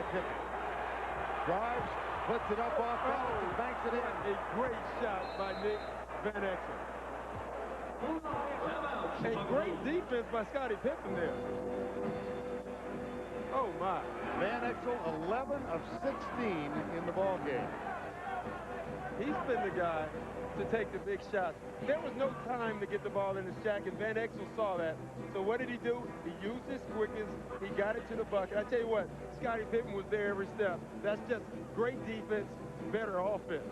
by Pippen. Drives, puts it up off balance, and banks it in. A great shot by Nick Van Exel. A great defense by Scottie Pippen there. Oh, my. Van Exel, 11 of 16 in the ball game. He's been the guy to take the big shots. There was no time to get the ball in his Shaq, and Van Exel saw that. So what did he do? He used his quickness. He got it to the bucket. I tell you what, Scottie Pippen was there every step. That's just great defense, better offense.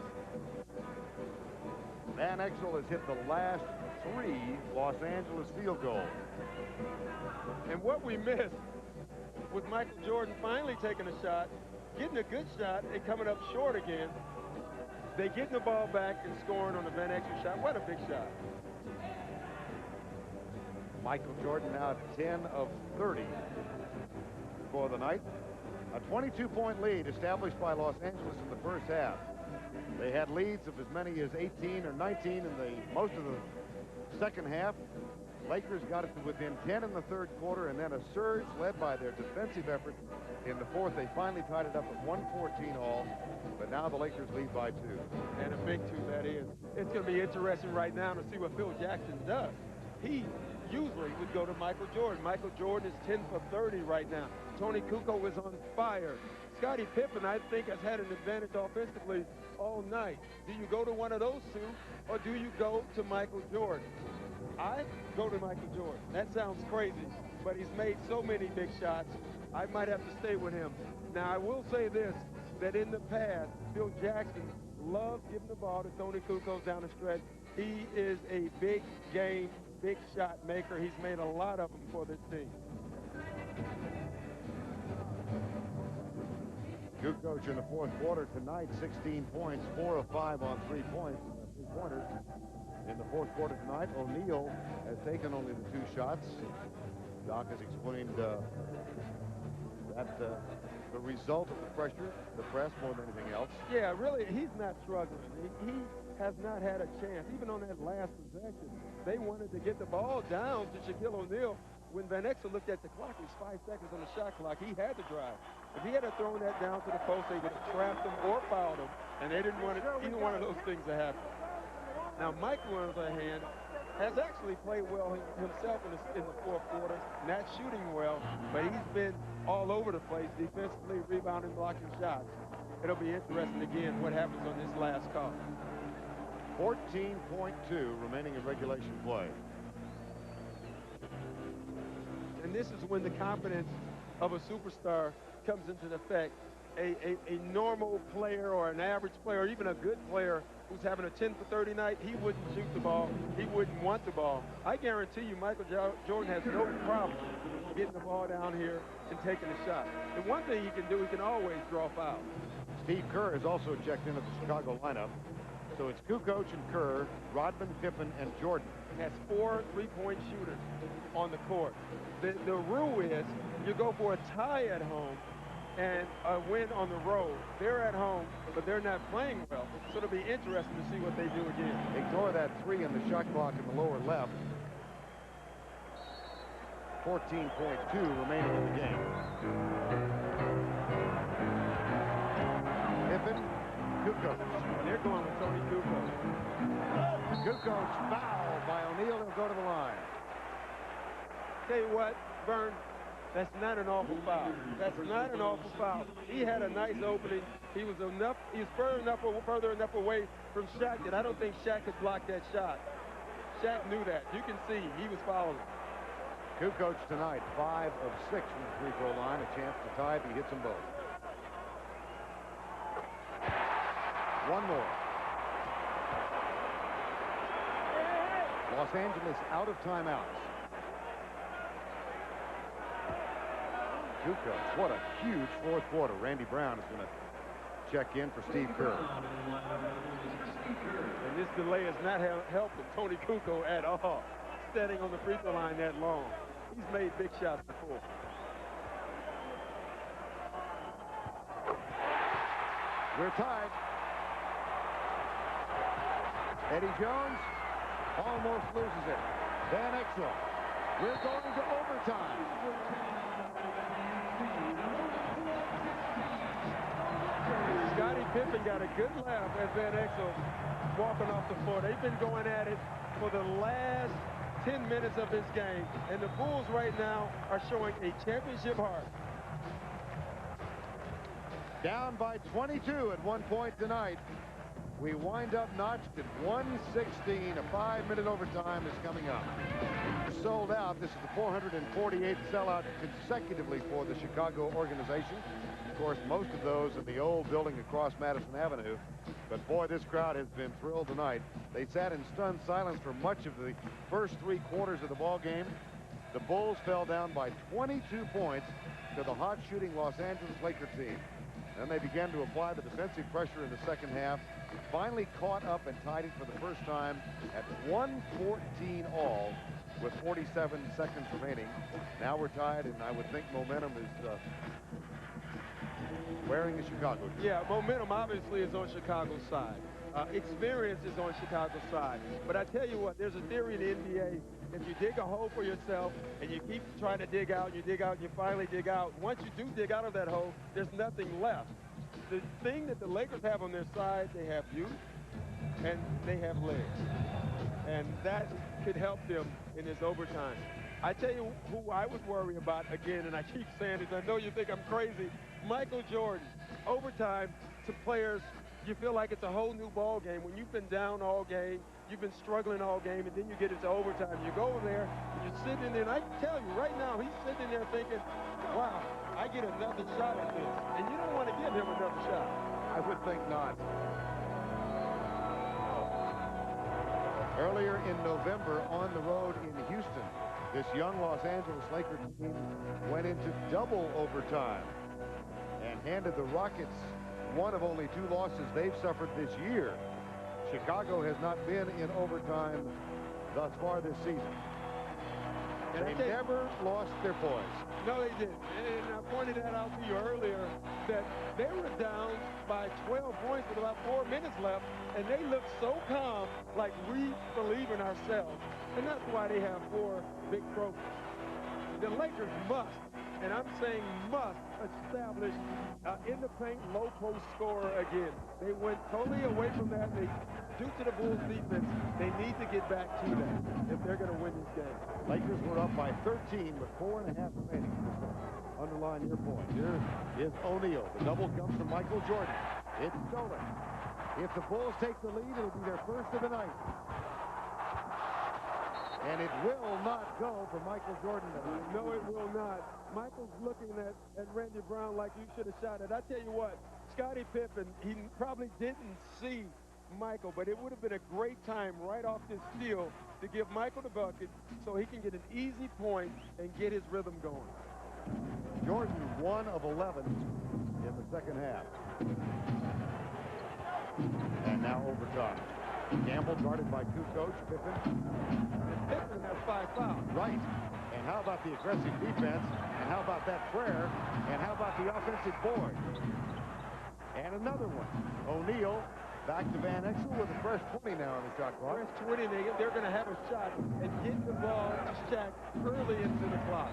Van Exel has hit the last 3 Los Angeles field goals. And what we missed was Michael Jordan finally taking a shot, getting a good shot, and coming up short again. They getting the ball back and scoring on the Van Exel shot. What a big shot. Michael Jordan now 10 of 30 for the night. A 22-point lead established by Los Angeles in the first half. They had leads of as many as 18 or 19 in most of the second half. Lakers got it to within 10 in the third quarter, and then a surge led by their defensive effort in the fourth. They finally tied it up at 114 all, but now the Lakers lead by 2. And a big 2 that is. It's going to be interesting right now to see what Phil Jackson does. He usually would go to Michael Jordan. Michael Jordan is 10 for 30 right now. Tony Kukoc is on fire. Scottie Pippen, I think, has had an advantage offensively all night. Do you go to one of those two, or do you go to Michael Jordan? I go to Michael Jordan. That sounds crazy, but he's made so many big shots. I might have to stay with him. Now, I will say this, that in the past, Phil Jackson loved giving the ball to Tony Kukoc down the stretch. He is a big game, big shot maker. He's made a lot of them for this team. Kukoc in the fourth quarter tonight, 16 points, 4 of 5 on 3-pointers. In the fourth quarter tonight, O'Neal has taken only the 2 shots. Doc has explained that the result of the pressure, the press more than anything else. Yeah, really, he's not struggling. He has not had a chance. Even on that last possession, they wanted to get the ball down to Shaquille O'Neal. When Van Exel looked at the clock, it was 5 seconds on the shot clock. He had to drive. If he had thrown that down to the post, they would have trapped him or fouled him, and they didn't want either one of those things to happen. Now, Michael, on the other hand, has actually played well himself in the fourth quarter, not shooting well, but he's been all over the place defensively, rebounding, blocking shots. It'll be interesting again what happens on this last call. 14.2 remaining in regulation play. And this is when the confidence of a superstar comes into effect. A normal player or an average player or even a good player who's having a 10 for 30 night, he wouldn't shoot the ball. He wouldn't want the ball. I guarantee you Michael Jordan has no problem getting the ball down here and taking a shot. And one thing he can do, he can always draw fouls. Steve Kerr has also checked into the Chicago lineup. So it's Kukoc and Kerr, Rodman, Pippen, and Jordan. Has 4 3-point shooters on the court. The rule is you go for a tie at home and a win on the road. They're at home, but they're not playing well. So it'll be interesting to see what they do again. Ignore that 3 on the shot clock in the lower left. 14.2 remaining in the game. Pippen, Kukoc. They're going with Tony Kukoc. Kukoc fouled by O'Neal. He'll go to the line. Tell you what, Vern, that's not an awful foul. That's not an awful foul. He had a nice opening. He was further enough away from Shaq that I don't think Shaq could block that shot. Shaq knew that. You can see he was fouled. Kukoc tonight, 5 of 6 from the free-throw line. A chance to tie if he hits them both. One more. Los Angeles out of timeouts. Kukoc, what a huge fourth quarter. Randy Brown is going to check in for Steve Kerr. And this delay has not helped Tony Kukoc at all. Standing on the free throw line that long. He's made big shots before. We're tied. Eddie Jones almost loses it. Van Exel. We're going to overtime. Pippen got a good laugh at Van Exel walking off the floor. They've been going at it for the last 10 minutes of this game, and the Bulls right now are showing a championship heart. Down by 22 at one point tonight. We wind up notched at 116. A 5-minute overtime is coming up. Sold out. This is the 448th sellout consecutively for the Chicago organization. Of course, most of those in the old building across Madison Avenue. But boy, this crowd has been thrilled tonight. They sat in stunned silence for much of the first 3 quarters of the ball game. The Bulls fell down by 22 points to the hot shooting Los Angeles Lakers team. Then they began to apply the defensive pressure in the second half. Finally caught up and tied it for the first time at 114 all with 47 seconds remaining. Now we're tied, and I would think momentum is wearing the Chicago team. Yeah, momentum obviously is on Chicago's side. Experience is on Chicago's side. But I tell you what, there's a theory in the NBA. If you dig a hole for yourself and you keep trying to dig out, you dig out, and you finally dig out, once you do dig out of that hole, there's nothing left. The thing that the Lakers have on their side, they have youth and they have legs. And that could help them in this overtime. I tell you who I would worry about again, and I keep saying this, I know you think I'm crazy, Michael Jordan. Overtime to players, you feel like it's a whole new ball game. When you've been down all game, you've been struggling all game, and then you get into overtime. You go over there, and you're sitting in there, and I can tell you right now, he's sitting in there thinking, wow, I get another shot at this. And you don't want to give him another shot. I would think not. Earlier in November on the road in Houston, this young Los Angeles Lakers team went into double overtime and handed the Rockets one of only 2 losses they've suffered this year. Chicago has not been in overtime thus far this season. And they never lost their poise. No, they didn't. And I pointed that out to you earlier, that they were down by 12 points with about 4 minutes left, and they looked so calm, like we believe in ourselves. And that's why they have 4 big trophies. The Lakers must, and I'm saying must, establish in the paint low post scorer again. They went totally away from that. Due to the Bulls defense, they need to get back to that if they're going to win this game. Lakers were up by 13 with 4.5 remaining. Underline your point. Here is O'Neal. The double comes from Michael Jordan. It's stolen. If the Bulls take the lead, it'll be their first of the night. And it will not go for Michael Jordan tonight. No, it will not. Michael's looking at Randy Brown like you should have shot it. I tell you what, Scottie Pippen, he probably didn't see Michael, but it would have been a great time right off this steal to give Michael the bucket so he can get an easy point and get his rhythm going. Jordan 1 of 11 in the second half. And now overtime. Campbell guarded by Kukoc. Pippen. And Pippen has 5 fouls. Right. And how about the aggressive defense? And how about that prayer? And how about the offensive board? And another one. O'Neal back to Van Exel with a fresh 20 now on the shot clock. Fresh 20. They're going to have a shot and get the ball to Shak early into the clock.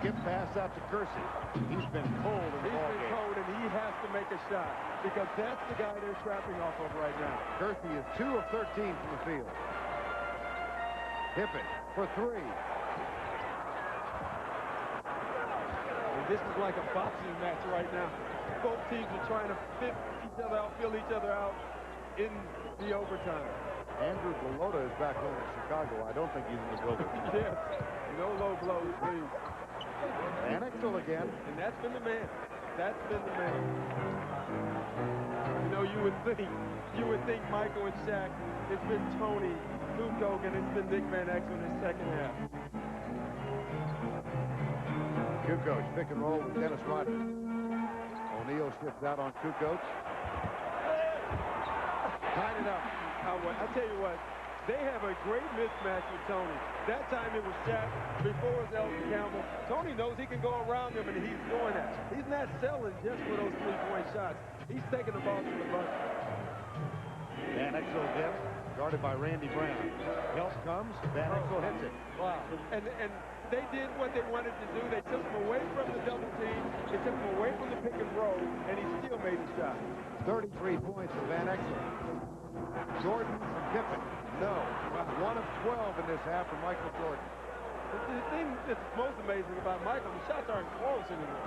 Skip pass out to Kersey. He's been cold in the ball game. He's been cold, and he has to make a shot because that's the guy they're trapping off of right now. Kersey is 2 of 13 from the field. Pippen for 3. And this is like a boxing match right now. Both teams are trying to fit each other out, feel each other out in the overtime. Andrew Golota is back home in Chicago. I don't think he's in the building. Yes. No low blows, please. Van Exel again. And that's been the man. That's been the man. You know, you would think Michael and Shaq. It's been Tony, Kukoc, and it's been Nick Van Exel in the second half. Kukoc pick and roll with Dennis Rodman. O'Neal shifts out on Kukoc. Tied it up. I tell you what, they have a great mismatch with Tony. That time it was Shaq, before it was Elton Campbell. Tony knows he can go around him, and he's doing that. He's not selling just for those 3-point shots. He's taking the ball to the bucket. Van Exel again, guarded by Randy Brown. Help comes, Van Exel hits it. Wow. And they did what they wanted to do. They took him away from the double team. They took him away from the pick and roll, and he still made the shot. 33 points for Van Exel. Jordan from Pippen. No. 1 of 12 in this half for Michael Jordan. The thing that's most amazing about Michael, the shots aren't close anymore.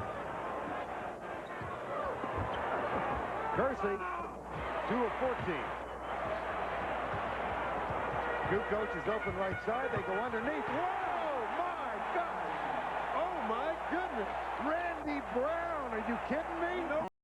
Kersey, 2 of 14. Kukoc is open right side. They go underneath. Whoa, my God. Oh, my goodness. Randy Brown, are you kidding me? No.